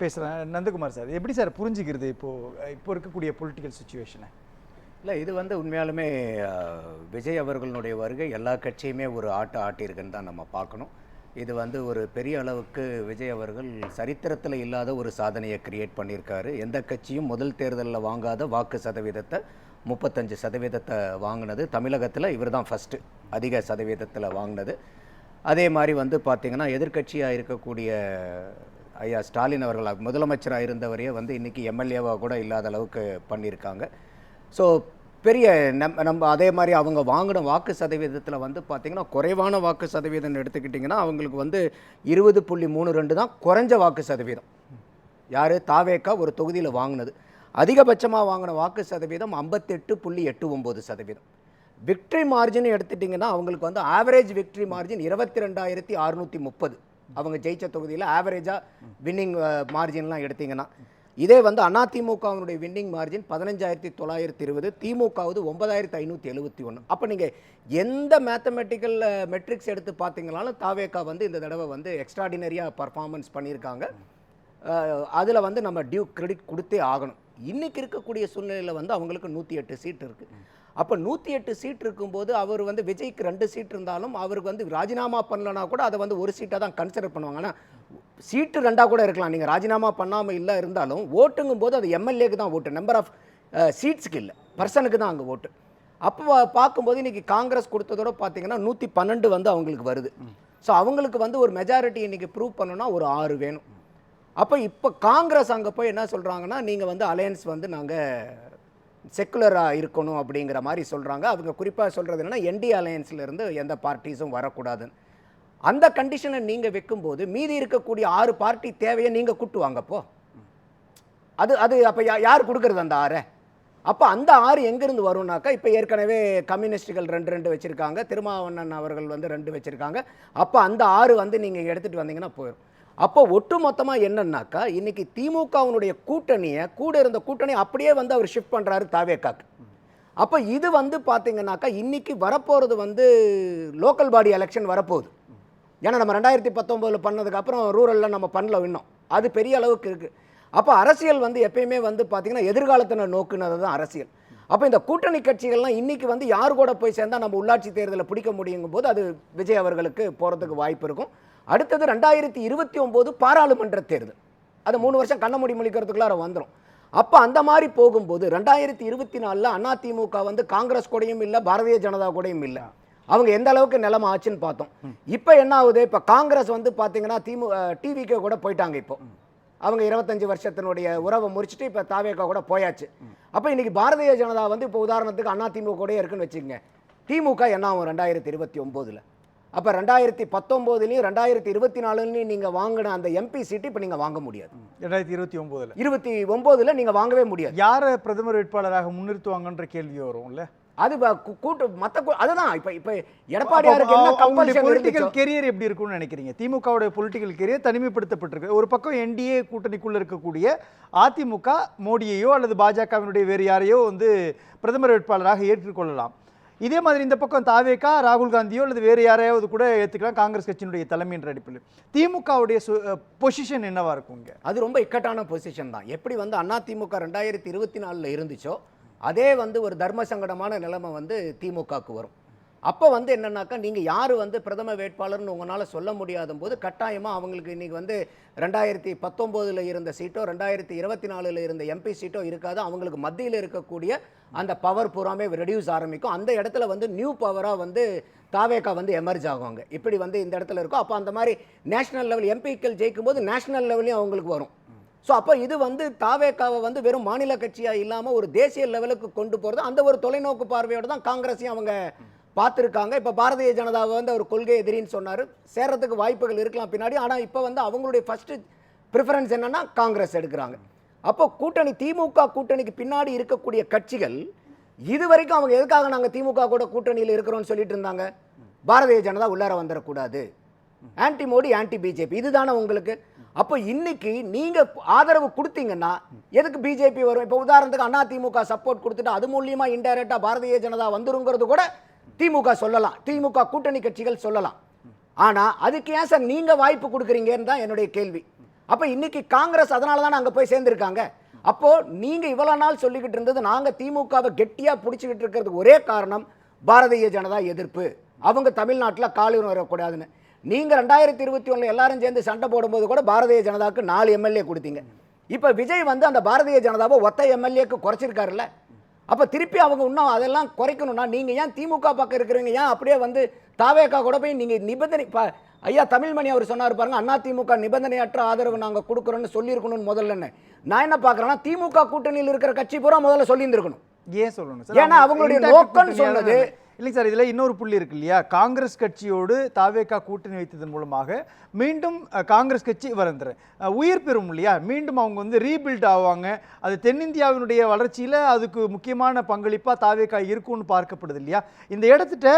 பேசுகிறேன். நந்தகுமார் சார், எப்படி சார் புரிஞ்சுக்கிறது இப்போ இருக்கக்கூடிய பொலிட்டிக்கல் சுச்சுவேஷனை? இல்லை, இது உண்மையாலுமே விஜய் அவர்களுடைய வருகை எல்லா கட்சியுமே ஒரு ஆட்டியிருக்குன்னு தான் நம்ம பார்க்கணும். இது ஒரு பெரிய அளவுக்கு விஜய் அவர்கள் சரித்திரத்தில் இல்லாத ஒரு சாதனையை கிரியேட் பண்ணியிருக்காரு. எந்த கட்சியும் முதல் தேர்தலில் வாங்காத வாக்கு சதவீதத்தை 35% வாங்கினது தமிழகத்தில் இவர் தான் ஃபஸ்ட்டு அதிக சதவீதத்தில் வாங்கினது. அதே மாதிரி பார்த்திங்கன்னா எதிர்கட்சியாக இருக்கக்கூடிய ஐயா ஸ்டாலின் அவர்கள் முதலமைச்சராக இருந்தவரையே இன்றைக்கி எம்எல்ஏவாக கூட இல்லாத அளவுக்கு பண்ணியிருக்காங்க. ஸோ பெரிய நம்ம அதே மாதிரி அவங்க வாங்கின வாக்கு சதவீதத்தில் பார்த்திங்கன்னா குறைவான வாக்கு சதவீதம் எடுத்துக்கிட்டிங்கன்னா அவங்களுக்கு 20.32 தான் குறைஞ்ச வாக்கு சதவீதம். யார்? தாவேக்கா ஒரு தொகுதியில் வாங்கினது. அதிகபட்சமாக வாங்கின வாக்கு சதவீதம் 58.89%. விக்ட்ரி மார்ஜின் எடுத்துட்டிங்கன்னா அவங்களுக்கு ஆவரேஜ் விக்ட்ரி மார்ஜின் 22,630. அவங்க ஜெயிச்ச தொகுதியில் ஆவரேஜாக வின்னிங் மார்ஜின்லாம் எடுத்திங்கன்னா இதே அதிமுகவினுடைய வின்னிங் மார்ஜின் 15,920, திமுகவது 9,571. அப்போ நீங்கள் எந்த மேத்தமெட்டிக்கல் மெட்ரிக்ஸ் எடுத்து பார்த்தீங்கனாலும் தாவேக்கா இந்த தடவை எக்ஸ்ட்ராடினரியாக பர்ஃபார்மன்ஸ் பண்ணியிருக்காங்க. அதில் நம்ம டியூ கிரெடிட் கொடுத்தே ஆகணும். இன்றைக்கி இருக்கக்கூடிய சூழ்நிலையில் அவங்களுக்கு 108 சீட் இருக்குது. அப்போ 108 சீட் இருக்கும்போது அவர் விஜய்க்கு 2 சீட் இருந்தாலும் அவருக்கு ராஜினாமா பண்ணலனா கூட அதை ஒரு சீட்டாக தான் கன்சிடர் பண்ணுவாங்க. ஆனால் சீட்டு 2 கூட இருக்கலாம். நீங்கள் ராஜினாமா பண்ணாமல் இல்லை இருந்தாலும் ஓட்டுங்கும் போது அது எம்எல்ஏக்கு தான் ஓட்டு, நம்பர் ஆஃப் சீட்ஸுக்கு இல்லை, பர்சனுக்கு தான் அங்கே ஓட்டு. அப்போ பார்க்கும்போது இன்றைக்கி காங்கிரஸ் கொடுத்ததோட பார்த்தீங்கன்னா 112 அவங்களுக்கு வருது. ஸோ அவங்களுக்கு ஒரு மெஜாரிட்டி இன்றைக்கி ப்ரூவ் பண்ணணும்னா ஒரு 6 வேணும். அப்போ இப்போ காங்கிரஸ் அங்கே போய் என்ன சொல்கிறாங்கன்னா நீங்கள் அலையன்ஸ் நாங்கள் செக்குலராக இருக்கணும் அப்படிங்கிற மாதிரி சொல்கிறாங்க. அவங்க குறிப்பாக சொல்கிறது என்னென்னா என்டிஏ அலையன்ஸ்லேருந்து எந்த பார்ட்டிஸும் வரக்கூடாதுன்னு. அந்த கண்டிஷனை நீங்கள் வைக்கும்போது மீதி இருக்கக்கூடிய 6 பார்ட்டி தேவையை நீங்கள் கூட்டுவாங்கப்போ அது அப்போ யார் கொடுக்குறது அந்த 6? அப்போ அந்த 6 எங்கேருந்து வரும்னாக்கா இப்போ ஏற்கனவே கம்யூனிஸ்டுகள் 2 வச்சுருக்காங்க, திருமாவண்ணன் அவர்கள் 2 வச்சுருக்காங்க. அப்போ அந்த 6 நீங்கள் எடுத்துகிட்டு வந்தீங்கன்னா போயிடும். அப்போ ஒட்டு மொத்தமாக என்னன்னாக்கா இன்றைக்கி திமுகவினுடைய கூட்டணியை கூட இருந்த கூட்டணி அப்படியே அவர் ஷிஃப்ட் பண்ணுறாரு தாவேக்காக்கு. அப்போ இது பார்த்தீங்கன்னாக்கா இன்றைக்கி வரப்போகிறது லோக்கல் பாடி எலெக்ஷன் வரப்போகுது. ஏன்னா நம்ம 2019 பண்ணதுக்கப்புறம் ரூரலில் நம்ம பண்ணல இன்னும், அது பெரிய அளவுக்கு இருக்குது. அப்போ அரசியல் எப்பயுமே பார்த்தீங்கன்னா எதிர்காலத்தினர் நோக்குனது தான் அரசியல். அப்போ இந்த கூட்டணி கட்சிகள்லாம் இன்றைக்கி யார் கூட போய் சேர்ந்தால் நம்ம உள்ளாட்சி தேர்தலில் பிடிக்க முடியுங்கும் போது அது விஜய் அவர்களுக்கு போகிறதுக்கு வாய்ப்பு இருக்கும். அடுத்தது 2029 பாராளுமன்ற தேர்தல், அது 3 வருஷம் கண்ண மூடி முழிக்கிறதுக்குள்ளார வந்துடும். அப்போ அந்த மாதிரி போகும்போது 2024 அதிமுக காங்கிரஸ் கூடயும் இல்லை, பாரதிய ஜனதா கூடயும் இல்லை. அவங்க எந்த அளவுக்கு நிலைமை ஆச்சுன்னு பார்த்தோம். இப்போ என்ன ஆகுது? இப்போ காங்கிரஸ் பார்த்தீங்கன்னா டிவிக்கு கூட போயிட்டாங்க. இப்போ அவங்க 25 வருஷத்தினுடைய உறவை முடிச்சுட்டு இப்போ தாவேக்கா கூட போயாச்சு. அப்போ இன்னைக்கு பாரதிய ஜனதா இப்போ உதாரணத்துக்கு அதிமுக கூட இருக்குன்னு வச்சுக்கோங்க. திமுக என்ன ஆகும் 2029? அப்போ 2019லையும் 2024லையும் நீங்கள் வாங்கின அந்த எம்பி சீட்டு இப்போ நீங்கள் வாங்க முடியாது. 2029ல் நீங்கள் வாங்கவே முடியாது. யாரை பிரதமர் வேட்பாளராக முன்னிறுத்துவாங்கன்ற கேள்வி வரும்ல. அது கூட்டு மற்ற அதுதான். இப்போ எடப்பாடியாருக்கு என்ன கம்பல்ஷன் பொலிட்டிக்கல் கெரியர் எப்படி இருக்கும்னு நினைக்கிறீங்க? திமுகவுடைய பொலிட்டிக்கல் கெரியர் தனிமைப்படுத்தப்பட்டிருக்கு. ஒரு பக்கம் என்டிஏ கூட்டணிக்குள்ள இருக்கக்கூடிய அதிமுக மோடியையோ அல்லது பாஜகவினுடைய வேறு யாரையோ பிரதமர் வேட்பாளராக ஏற்றுக்கொள்ளலாம். இதே மாதிரி இந்த பக்கம் தாவேக்கா ராகுல் காந்தியோ அல்லது வேறு யாரையாவது கூட ஏற்றுக்கலாம் காங்கிரஸ் கட்சியினுடைய தலைமையின் அடிப்படையில். திமுகவுடைய பொசிஷன் என்னவா இருக்குங்க? அது ரொம்ப இக்கட்டான பொசிஷன் தான். எப்படி அதிமுக 2024 இருந்துச்சோ அதே ஒரு தர்ம சங்கடமான நிலைமை திமுகவுக்கு வரும். அப்போ என்னன்னாக்கா நீங்கள் யார் பிரதம வேட்பாளர்னு உங்களால் சொல்ல முடியாத போது கட்டாயமாக அவங்களுக்கு இன்றைக்கி 2019 இருந்த சீட்டோ 2024 இருந்த எம்பி சீட்டோ இருக்காது. அவங்களுக்கு மத்தியில் இருக்கக்கூடிய அந்த பவர் பூராமே ரெடியூஸ் ஆரம்பிக்கும். அந்த இடத்துல நியூ பவராக தாவேக்கா எமர்ஜ் ஆகுவாங்க. இப்படி இந்த இடத்துல இருக்கும். அப்போ அந்த மாதிரி நேஷனல் லெவல் எம்பிக்கள் ஜெயிக்கும் போது நேஷனல் லெவலையும் அவங்களுக்கு வரும். ஸோ அப்போ இது தாவேக்காவை வெறும் மாநில கட்சியாக இல்லாமல் ஒரு தேசிய லெவலுக்கு கொண்டு போகிறது அந்த ஒரு தொலைநோக்கு பார்வையோடு தான் காங்கிரஸையும் அவங்க பார்த்துருக்காங்க. இப்போ பாரதிய ஜனதாவை ஒரு கொள்கை எதிரின்னு சொன்னார், சேர்றதுக்கு வாய்ப்புகள் இருக்கலாம் பின்னாடி. ஆனால் இப்போ அவங்களுடைய ஃபஸ்ட்டு ப்ரிஃபரன்ஸ் என்னென்னா காங்கிரஸ் எடுக்கிறாங்க. அப்போ கூட்டணி திமுக கூட்டணிக்கு பின்னாடி இருக்கக்கூடிய கட்சிகள் இது வரைக்கும் அவங்க எதுக்காக நாங்கள் திமுக கூட கூட்டணியில் இருக்கிறோம்னு சொல்லிட்டு இருந்தாங்க? பாரதிய ஜனதா உள்ளார வந்துடக்கூடாது, ஆன்டி மோடி ஆன்டி பிஜேபி, இதுதானே உங்களுக்கு. அப்போ இன்னைக்கு நீங்கள் ஆதரவு கொடுத்தீங்கன்னா எதுக்கு பிஜேபி வரும்? இப்போ உதாரணத்துக்கு அதிமுக சப்போர்ட் கொடுத்துட்டு அது மூலியமாக இன்டைரக்டாக பாரதிய ஜனதா வந்துருங்கிறது கூட திமுக சொல்லலாம், திமுக கூட்டணி கட்சிகள் சொல்லலாம். ஆனால் அதுக்கு ஏன் சார் நீங்கள் வாய்ப்பு கொடுக்குறீங்கன்னு தான் என்னுடைய கேள்வி. அப்ப இன்னைக்கு காங்கிரஸ் அதனால தான் அங்க போய் சேர்ந்திருக்காங்க. அப்போ நீங்க இவ்வளவு நாள் சொல்லிக்கிட்டு இருந்தது நாங்க திமுகவை கெட்டியா பிடிச்சிக்கிட்டு இருக்கிறதுக்கு ஒரே காரணம் பாரதிய ஜனதா எதிர்ப்பு, அவங்க தமிழ்நாட்டில் காலில் வரக்கூடாதுன்னு. நீங்க 2021 எல்லாரும் சேர்ந்து சண்டை போடும்போது கூட பாரதிய ஜனதாவுக்கு 4 எம்எல்ஏ கொடுத்தீங்க. இப்ப விஜய் வந்து அந்த பாரதிய ஜனதாவை ஒத்த எம்எல்ஏக்கு குறைச்சிருக்காருல்ல. அப்ப திருப்பி அவங்க இன்னும் அதெல்லாம் குறைக்கணும்னா நீங்க ஏன் திமுக பக்கம் இருக்கிறவங்க ஏன் அப்படியே வந்து தாவேக்கா கூட போய் நீங்க நிபந்தனை ஐயா தமிழ்மணி அவர் சொன்னார் பாருங்க, அதிமுக நிபந்தனையற்ற ஆதரவு நாங்க கொடுக்குறோம்னு சொல்லியிருக்கணும்னு முதல்ல. நான் என்ன பார்க்கறேன்னா திமுக கூட்டணியில் இருக்கிற கட்சி பூரா முதல்ல சொல்லியிருந்திருக்கணும். ஏன் சொல்லணும் சார்? ஏன்னா அவங்களுடைய நோக்கம் சொன்னது இல்லைங்க சார். இதுல இன்னொரு புள்ளி இருக்கு இல்லையா, காங்கிரஸ் கட்சியோடு தாவேகா கூட்டணி வைத்ததன் மூலமாக மீண்டும் காங்கிரஸ் கட்சி உயிர் பெறும் இல்லையா, மீண்டும் அவங்க வந்து ரீபில்ட் ஆவாங்க. அது தென்னிந்தியாவினுடைய வளர்ச்சியில அதுக்கு முக்கியமான பங்களிப்பா தாவேகா இருக்கும்னு பார்க்கப்படுது இல்லையா. இந்த இடத்துட்ட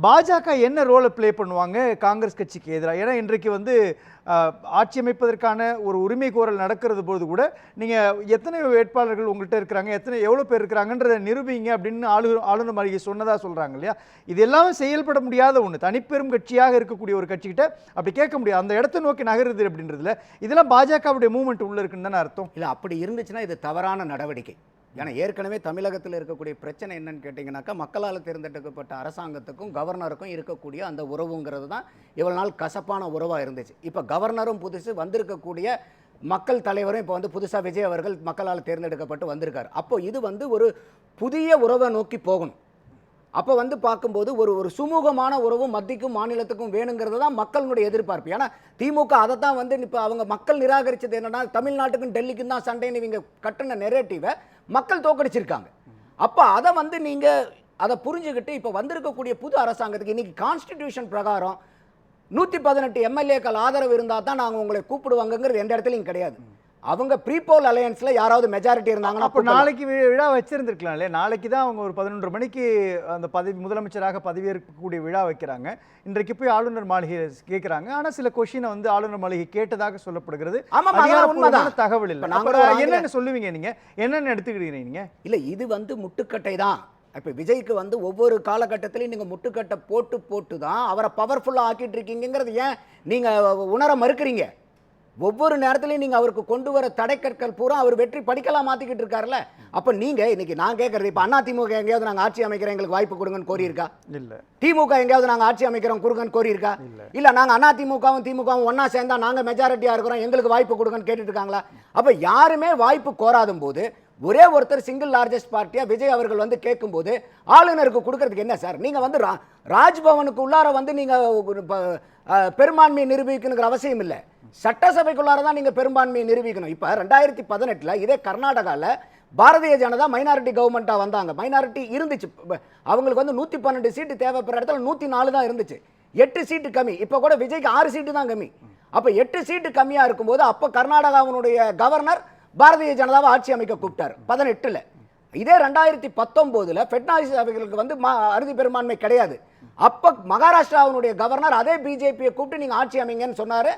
பாஜக என்ன ரோலை ப்ளே பண்ணுவாங்க காங்கிரஸ் கட்சிக்கு எதிராக? ஏன்னா இன்றைக்கு வந்து ஆட்சி அமைப்பதற்கான ஒரு உரிமை கோரல் நடக்கிறது போது கூட நீங்கள் எத்தனை வேட்பாளர்கள் உங்கள்கிட்ட இருக்கிறாங்க, எவ்வளோ பேர் இருக்கிறாங்கன்றதை நிரூபிங்க அப்படின்னு ஆளுநர் மாளிகை சொன்னதாக சொல்கிறாங்க இல்லையா. இது எல்லாமே செயல்பட முடியாத ஒன்று. தனிப்பெரும் கட்சியாக இருக்கக்கூடிய ஒரு கட்சிக்கிட்ட அப்படி கேட்க முடியாது. அந்த இடத்தை நோக்கி நகருது அப்படின்றதுல இதெல்லாம் பாஜகவுடைய மூவ்மெண்ட் உள்ள இருக்குன்னு தானே அர்த்தம்? இல்லை, அப்படி இருந்துச்சுன்னா இது தவறான நடவடிக்கை. ஏன்னா ஏற்கனவே தமிழகத்தில் இருக்கக்கூடிய பிரச்சனை என்னன்னு கேட்டிங்கனாக்கா, மக்களால் தேர்ந்தெடுக்கப்பட்ட அரசாங்கத்துக்கும் கவர்னருக்கும் இருக்கக்கூடிய அந்த உறவுங்கிறது தான் இவ்வளவு நாள் கசப்பான உறவாக இருந்துச்சு. இப்போ கவர்னரும் புதுசு, வந்திருக்கக்கூடிய மக்கள் தலைவரும் இப்போ வந்து புதுசாக விஜய் அவர்கள் மக்களால் தேர்ந்தெடுக்கப்பட்டு வந்திருக்கார். அப்போ இது வந்து ஒரு புதிய உறவை நோக்கி போகணும். அப்போ வந்து பார்க்கும்போது ஒரு சுமூகமான உறவும் மத்திக்கும் மாநிலத்துக்கும் வேணுங்கிறது தான் மக்களுடைய எதிர்பார்ப்பு. ஏன்னா திமுக அதை தான் வந்து இப்போ அவங்க மக்கள் நிராகரித்தது என்னன்னா, தமிழ்நாட்டுக்கும் டெல்லிக்கும் தான் சண்டைன்னு இவங்க கட்டின நெரேட்டிவை மக்கள் தோக்கடிச்சிருக்காங்க. அப்போ அதை வந்து நீங்கள் அதை புரிஞ்சுக்கிட்டு இப்போ வந்திருக்கக்கூடிய புது அரசாங்கத்துக்கு இன்னைக்கு கான்ஸ்டிடியூஷன் பிரகாரம் 118 எம்எல்ஏக்கள் ஆதரவு இருந்தால் தான் நாங்கள் உங்களை கூப்பிடுவாங்கிறது எந்த இடத்துலையும் கிடையாது. அவங்க ப்ரீபோல் அலையன்ஸ்ல யாராவது மெஜாரிட்டி இருந்தாங்கன்னா அப்போ நாளைக்கு விழா வச்சிருந்துருக்கலாம் இல்லையா. நாளைக்கு தான் அவங்க ஒரு 11:30 மணிக்கு அந்த முதலமைச்சராக பதவியேற்கக்கூடிய விழா வைக்கிறாங்க. இன்றைக்கு போய் ஆளுநர் மாளிகை கேட்கிறாங்க. ஆனால் சில கொஸ்டினை வந்து ஆளுநர் மாளிகை கேட்டதாக சொல்லப்படுகிறது. தகவல் இல்லை. என்னென்னு சொல்லுவீங்க நீங்க? என்னென்னு எடுத்துக்கிறீங்க நீங்க? இல்லை, இது வந்து முட்டுக்கட்டை தான். இப்போ விஜய்க்கு வந்து ஒவ்வொரு காலகட்டத்திலையும் நீங்கள் முட்டுக்கட்டை போட்டு தான் அவரை பவர்ஃபுல்லாக ஆக்கிட்டு இருக்கீங்கிறது ஏன் நீங்கள் உணர மறுக்கிறீங்க? ஒவ்வொரு நேரத்திலையும் நீங்கள் அவருக்கு கொண்டு வர தடைக்கற்கள் பூரா அவர் வெற்றி படிக்கலாம் மாற்றிக்கிட்டு இருக்காருல்ல. அப்போ நீங்கள் இன்னைக்கு நான் கேட்குறது, இப்போ அதிமுக எங்கேயாவது நாங்கள் ஆட்சி அமைக்கிறோம் எங்களுக்கு வாய்ப்பு கொடுங்கன்னு கோரியிருக்கா? இல்லை. திமுக எங்கேயாவது நாங்கள் ஆட்சி அமைக்கிறோம் கொடுங்கன்னு கோரியிருக்கா? இல்லை. நாங்கள் அதிமுகவும் திமுகவும் ஒன்றா சேர்ந்தா நாங்கள் மெஜாரிட்டியாக இருக்கிறோம் எங்களுக்கு வாய்ப்பு கொடுங்கன்னு கேட்டுட்டு இருக்காங்களா? அப்போ யாருமே வாய்ப்பு கோராதும் போது ஒரே ஒருத்தர் சிங்கிள் லார்ஜஸ்ட் பார்ட்டியா விஜய் அவர்கள் வந்து கேட்கும்போது ஆளுநருக்கு கொடுக்கறதுக்கு என்ன சார்? நீங்கள் வந்து ராஜ்பவனுக்கு உள்ளார வந்து நீங்கள் பெரும்பான்மையை நிரூபிக்கணுங்கிற அவசியம் இல்லை. சட்டசபைக்குள்ளார தான் நீங்கள் பெரும்பான்மையை நிரூபிக்கணும். இப்போ 2018 இதே கர்நாடகாவில் பாரதிய ஜனதா மைனாரிட்டி கவர்மெண்ட்டாக வந்தாங்க. மைனாரிட்டி இருந்துச்சு, அவங்களுக்கு வந்து 112 சீட்டு தேவைப்படுற இடத்துல 104 தான் இருந்துச்சு. 8 சீட்டு கம்மி. இப்போ கூட விஜய்க்கு 6 சீட்டு தான் கம்மி. அப்போ 8 சீட்டு கம்மியாக இருக்கும்போது அப்போ கர்நாடகாவினுடைய கவர்னர் பாரதிய ஜனதாவை ஆட்சி அமைக்க கூப்பிட்டார் 18ல். இதே 2019 ஃபெட்னாவிஸ் அவர்களுக்கு வந்து அறுதி பெரும்பான்மை கிடையாது. அப்போ மகாராஷ்டிராவினுடைய கவர்னர் அதே பிஜேபியை கூப்பிட்டு நீங்கள் ஆட்சி அமைங்கன்னு சொன்னார்.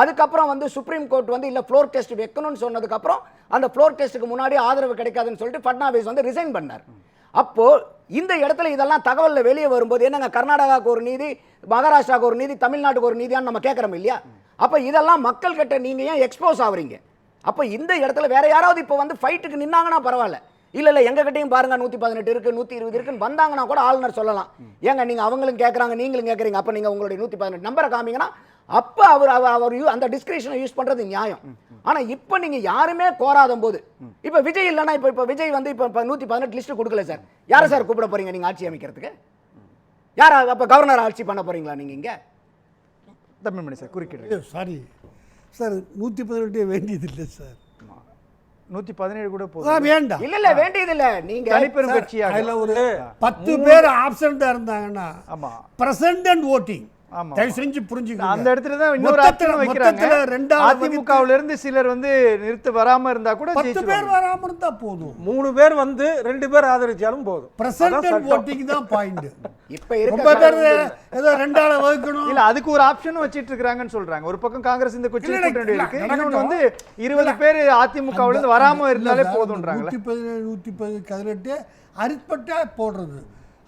அதுக்கப்புறம் வந்து சுப்ரீம் கோர்ட் வந்து இல்லை ஃப்ளோர் டெஸ்ட் வைக்கணும்னு சொன்னதுக்கப்புறம் அந்த ஃப்ளோர் டெஸ்ட்டுக்கு முன்னாடி ஆதரவு கிடைக்காதுன்னு சொல்லிட்டு ஃபட்னாவிஸ் வந்து ரிசைன் பண்ணார். அப்போ இந்த இடத்துல இதெல்லாம் தகவலில் வெளியே வரும்போது என்னங்க, கர்நாடகாவுக்கு ஒரு நீதி, மகாராஷ்டிராவுக்கு ஒரு நீதி, தமிழ்நாட்டுக்கு ஒரு நீதியான்னு நம்ம கேட்குறோம் இல்லையா? அப்போ இதெல்லாம் மக்கள் கிட்ட நீங்கள் ஏன் எக்ஸ்போஸ் ஆகுறீங்க? அப்போ இந்த இடத்துல வேற யாராவது இப்போ வந்து ஃபைட்டுக்கு நின்னாங்கன்னா பரவாயில்ல. இல்லை எங்ககிட்டையும் பாருங்க 118 இருக்கு 120 இருக்குன்னு வந்தாங்கன்னா கூட ஆளுநர் சொல்லலாம், ஏங்க நீங்கள் அவங்களும் கேட்குறாங்க நீங்களும் கேட்குறீங்க, அப்போ நீங்கள் உங்களுடைய 118 நம்பரை காமிங்கன்னா அப்போ அவர் அந்த டிஸ்கிரிப்ஷனை யூஸ் பண்ணுறது நியாயம். ஆனால் இப்போ நீங்கள் யாருமே கோராத போது, இப்போ விஜய் இல்லைன்னா இப்போ விஜய் வந்து இப்போ 118 லிஸ்ட்டு கொடுக்கல சார், யாரை சார் கூப்பிட போறீங்க நீங்கள் ஆட்சி அமைக்கிறதுக்கு? யாரா அப்போ கவர்னர் ஆட்சி பண்ண போறீங்களா நீங்கள் இங்கே? தமிழ்மணி சார் குறுக்கிட்டு. சாரி சார், 118 வேண்டியதில்லை சார், 117 கூட போதும். வேண்டாம். இல்ல வேண்டியது இல்ல. நீங்க தனிப்பெரும் கட்சியாக அதுல ஒரு 10 பேர் ஆப்சென்ட்டா இருந்தாங்கன்னா ஆமா பிரசன்ட் வோட்டிங் தயவு செஞ்சு புரிஞ்சுக்கங்க. அந்த இடத்துல தான் இன்னொரு ஆப்ஷன் வைக்கிறாங்க. அதிமுகவுல இருந்து சிலர் வந்து நிறுத்த வராம இருந்தா கூட 10 பேர் வராம இருந்தா போதும். 3 பேர் வந்து 2 பேர் ஆதரிச்சாலும் போதும். பிரசன்ட் வோட்டிங் தான் பாயிண்ட். இப்ப இருக்க ஏதோ ரெண்டால வகுக்கணும் இல்ல, அதுக்கு ஒரு ஆப்ஷன் வச்சிட்டு இருக்காங்கன்னு சொல்றாங்க. ஒரு பக்கம் காங்கிரஸ் இந்த கொச்சி கூட்டணி இருக்கு, இன்னொன்னு வந்து 20 பேர் அதிமுகவுல இருந்து வராம இருந்தாலே போதும்ன்றாங்க. 117 அரித்பட்டா போடுறது.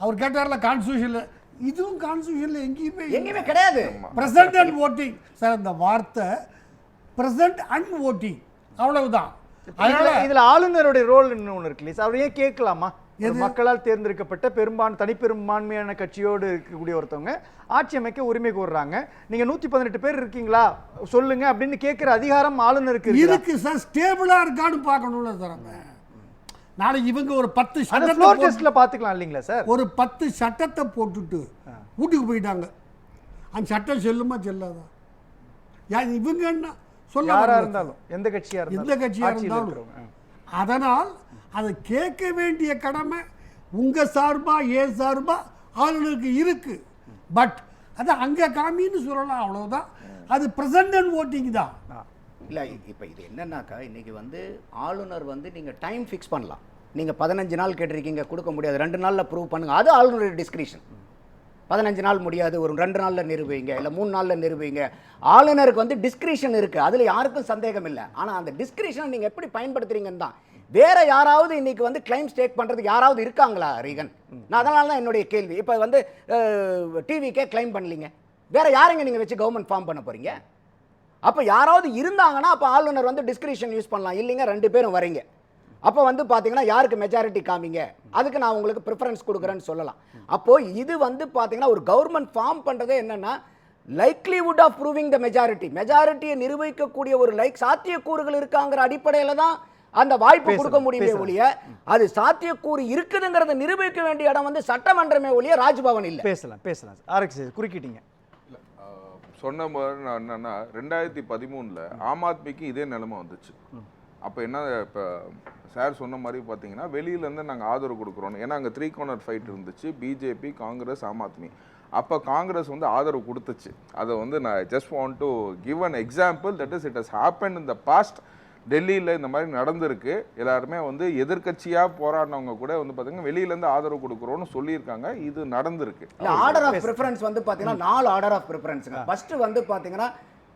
அவர் கேட்டார்ல கான்ஸ்டிடியூஷன்ல, இதுவும் கான்ஸ்டிடியூஷன்ல எங்கேயுமே கிடையாது. பிரசிடென்ட் வோட்டிங் சார், அந்த வார்த்தை பிரசன்ட் அண்ட் ஓட்டிங், அவ்வளவுதான். அதனால இதுல ஆளுநருடைய ரோல் ஒன்று இருக்கு இல்லையா? அவர் ஏன் கேட்கலாமா? ஒரு மக்களால் தேர்ந்தெடுக்கப்பட்ட தனிப்பெரும்பான்மையான கட்சியோடு இருக்கக்கூடிய ஒருத்தவங்க ஆட்சி அமைக்க உரிமை கோர்றாங்க. நீங்க 118 பேர் இருக்கீங்களா சொல்லுங்க அப்படின்னு கேட்கிற அதிகாரம் ஆளுநருக்கு இருக்கு சார். ஸ்டேபிளா இருக்கான்னு பார்க்கணும்ல சார். நம்ம நாளைக்கு இவங்க ஒரு 10 ஃப்ளோர் டெஸ்ட்ல பாத்துக்கலாம் இல்லீங்களா சார்? ஒரு 10 சட்டத்தை போட்டுட்டு வீட்டுக்கு போயிட்டாங்க. அந்த சட்டம் செல்லுமா செல்லாதா? இவங்க என்ன சொல்ல, யாரா இருந்தாலும் எந்த கட்சியா இருந்தாலும் அதனால் அதை கேட்க வேண்டிய கடமை உங்க சார்பா ஏன் சார்பா ஆளுநருக்கு இருக்கு. பட் அது அங்க காமின்னு சொல்லலாம், அவ்வளவுதான். அது பிரசன்ட் அண்ட் ஓட்டிங் தான். இல்லை இப்போ இது என்னன்னாக்கா இன்றைக்கி வந்து ஆளுநர் வந்து நீங்கள் டைம் ஃபிக்ஸ் பண்ணலாம். நீங்கள் 15 நாள் கேட்டிருக்கீங்க, கொடுக்க முடியாது, 2 நாளில் ப்ரூவ் பண்ணுங்கள், அது ஆளுநருடைய டிஸ்கிரிஷன். 15 நாள் முடியாது, ஒரு 2 நாளில் நிரூபிங்க, இல்லை 3 நாளில் நிரூபிங்க. ஆளுநருக்கு வந்து டிஸ்கிரிஷன் இருக்குது, அதில் யாருக்கும் சந்தேகம் இல்லை. ஆனால் அந்த டிஸ்கிரிஷனை நீங்கள் எப்படி பயன்படுத்துறீங்கன்னு தான். வேற யாராவது இன்னைக்கு வந்து கிளைம் ஸ்டேக் பண்ணுறதுக்கு யாராவது இருக்காங்களா ரீகன்? நான் அதனால தான் என்னுடைய கேள்வி. இப்போ வந்து டிவிக்கே கிளைம் பண்ணலீங்க, வேற யாருங்க நீங்கள் வச்சு கவர்மெண்ட் ஃபார்ம் பண்ண போகிறீங்க? அப்போ யாராவது இருந்தாங்கன்னா அப்போ ஆளுநர் வந்து டிஸ்கிரிஷன் யூஸ் பண்ணலாம். இல்லைங்க 2 பேரும் வரீங்க, அப்போ வந்து பார்த்தீங்கன்னா யாருக்கு மெஜாரிட்டி காமிங்க, அதுக்கு நான் உங்களுக்கு ப்ரிஃபரன்ஸ் கொடுக்குறேன்னு சொல்லலாம். அப்போது இது வந்து பார்த்தீங்கன்னா ஒரு கவர்மெண்ட் ஃபார்ம் பண்ணுறதே என்னென்னா லைக்லிவுட் ஆஃப் ப்ரூவிங் த மெஜாரிட்டியை நிரூபிக்கக்கூடிய ஒரு சாத்தியக்கூறுகள் இருக்காங்கிற அடிப்படையில் தான் அந்த வாய்ப்பு கொடுக்க முடியுமே ஒழிய, அது சாத்தியக்கூறு இருக்குதுங்கிறத நிரூபிக்க வேண்டிய இடம் வந்து சட்டமன்றமே ஒழிய ராஜ்பவன் இல்லை. பேசலாம் ஆர்எக்ஸ் குறுக்கிட்டீங்க. சொன்ன மாதிரி நான் என்னன்னா 2013 ஆம் ஆத்மிக்கு இதே நிலைமை வந்துச்சு. அப்போ என்ன, இப்போ சார் சொன்ன மாதிரி பார்த்தீங்கன்னா வெளியிலேருந்து நாங்கள் ஆதரவு கொடுக்குறோம். ஏன்னா அங்கே 3 கார்னர் ஃபைட் இருந்துச்சு, பிஜேபி, காங்கிரஸ், ஆம் ஆத்மி. அப்போ காங்கிரஸ் வந்து ஆதரவு கொடுத்துச்சு. அதை வந்து நான் just want to give an example, that is it has happen in the past. டெல்லியில் இந்த மாதிரி நடந்திருக்கு. எல்லாருமே வந்து எதிர்கட்சியாக போராடினவங்க கூட வந்து பார்த்தீங்கன்னா வெளியிலேருந்து ஆதரவு கொடுக்குறோன்னு சொல்லியிருக்காங்க. இது நடந்திருக்கு. ஆர்டர் ஆஃப் ப்ரிஃபரன்ஸ் வந்து பார்த்தீங்கன்னா 4 ஆர்டர் ஆஃப் ப்ரிஃபரன்ஸுங்க. ஃபர்ஸ்ட் வந்து பார்த்தீங்கன்னா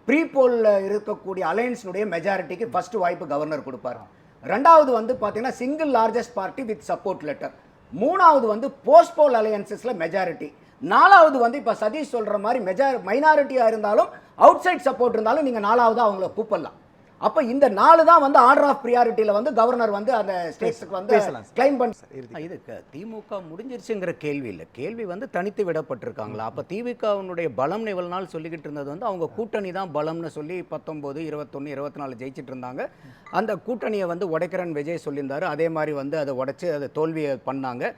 ப்ரீ போலில் இருக்கக்கூடிய அலையன்ஸுடைய மெஜாரிட்டிக்கு ஃபர்ஸ்ட் வாய்ப்பு கவர்னர் கொடுப்பாரு. 2வது வந்து பார்த்தீங்கன்னா single largest party with support letter. 3வது வந்து போஸ்ட் போல் அலையன்சஸில் மெஜாரிட்டி. 4வது வந்து இப்போ சதீஷ் சொல்கிற மாதிரி மைனாரிட்டியாக இருந்தாலும் அவுட் சைட் சப்போர்ட் இருந்தாலும் நீங்கள் 4வது அவங்கள கூப்பிடலாம். அப்போ இந்த 4 தான் வந்து ஆர்டர் ஆஃப் ப்ரியாரிட்டியில் வந்து கவர்னர் வந்து அந்த ஸ்டேட்ஸுக்கு வந்து கிளைம் பண்ண. இதுக்கு திமுக முடிஞ்சிருச்சுங்கிற கேள்வி இல்லை, கேள்வி வந்து தனித்து விடப்பட்டிருக்காங்களா? அப்போ திமுகவினுடைய பலம் இவ்வளவு நாள் சொல்லிக்கிட்டு இருந்தது வந்து அவங்க கூட்டணி தான் பலம்னு சொல்லி 19, 21, 24 ஜெயிச்சிட்டு இருந்தாங்க. அந்த கூட்டணியை வந்து உடைக்கிறன்னு விஜய் சொல்லியிருந்தாரு. அதே மாதிரி வந்து அதை உடைச்சு அதை தோல்வியை பண்ணாங்க.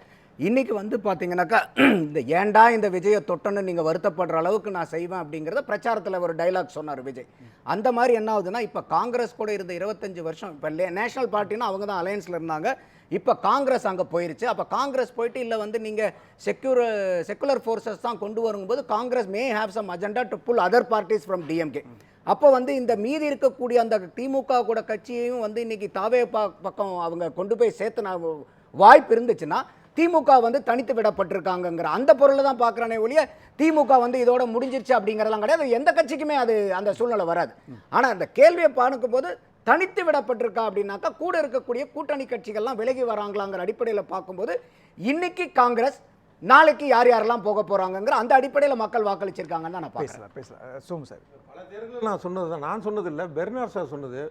இன்றைக்கி வந்து பார்த்தீங்கன்னாக்கா இந்த ஏண்டா இந்த விஜயை தொட்டன்னு நீங்கள் வருத்தப்படுற அளவுக்கு நான் செய்வேன் அப்படிங்கிறத பிரச்சாரத்தில் ஒரு டைலாக் சொன்னார் விஜய். அந்த மாதிரி என்ன ஆகுதுன்னா, இப்போ காங்கிரஸ் கூட இருந்த 25 வருஷம், இப்போ நேஷனல் பார்ட்டினா அவங்க தான் அலையன்ஸில் இருந்தாங்க, இப்போ காங்கிரஸ் அங்கே போயிருச்சு. அப்போ காங்கிரஸ் போயிட்டு இல்லை வந்து நீங்கள் செக்குலர் ஃபோர்ஸஸ் தான் கொண்டு வரும்போது Congress may have some agenda to pull other parties from DMK. அப்போ வந்து இந்த மீதி இருக்கக்கூடிய அந்த திமுக கூட கட்சியையும் வந்து இன்னைக்கு தாவே பக்கம் அவங்க கொண்டு போய் சேர்த்துன வாய்ப்பு இருந்துச்சுன்னா திமுக வந்து தனித்து விடப்பட்டிருக்காங்கிற அந்த பொருளை தான் பார்க்குறானே ஒழிய திமுக வந்து இதோட முடிஞ்சிருச்சு அப்படிங்கிறதெல்லாம் கிடையாது. எந்த கட்சிக்குமே அது அந்த சூழ்நிலை வராது. ஆனால் அந்த கேள்வியை பார்க்கும் போது தனித்து விடப்பட்டிருக்கா அப்படின்னாக்கா கூட இருக்கக்கூடிய கூட்டணி கட்சிகள்லாம் விலகி வராங்களாங்கிற அடிப்படையில் பார்க்கும்போது இன்னைக்கு காங்கிரஸ், நாளைக்கு யார் யாரெல்லாம் போக போறாங்கிற அந்த அடிப்படையில் மக்கள் வாக்களிச்சிருக்காங்கன்னு தான் நான் பேசலாம். சோமு சார், பல தேர்தலில் நான் சொன்னது தான், நான் சொன்னது இல்லை, பெர்னார் சார் சொன்னது.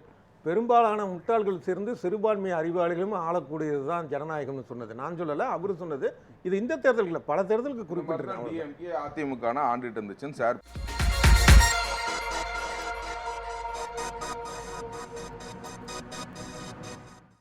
பெரும்பாலான முட்டாள்கள் சேர்ந்து சிறுபான்மை அறிவாளிகளும் ஆளக்கூடியது தான் ஜனநாயகம்னு சொன்னது நான் சொல்லலை, அவரு சொன்னது. இது இந்த தேர்தல்களில் பல தேர்தலுக்கு குறிப்பிட்டிருக்காங்க. அதிமுக ஆண்டுட்டு இருந்துச்சுன்னு சார்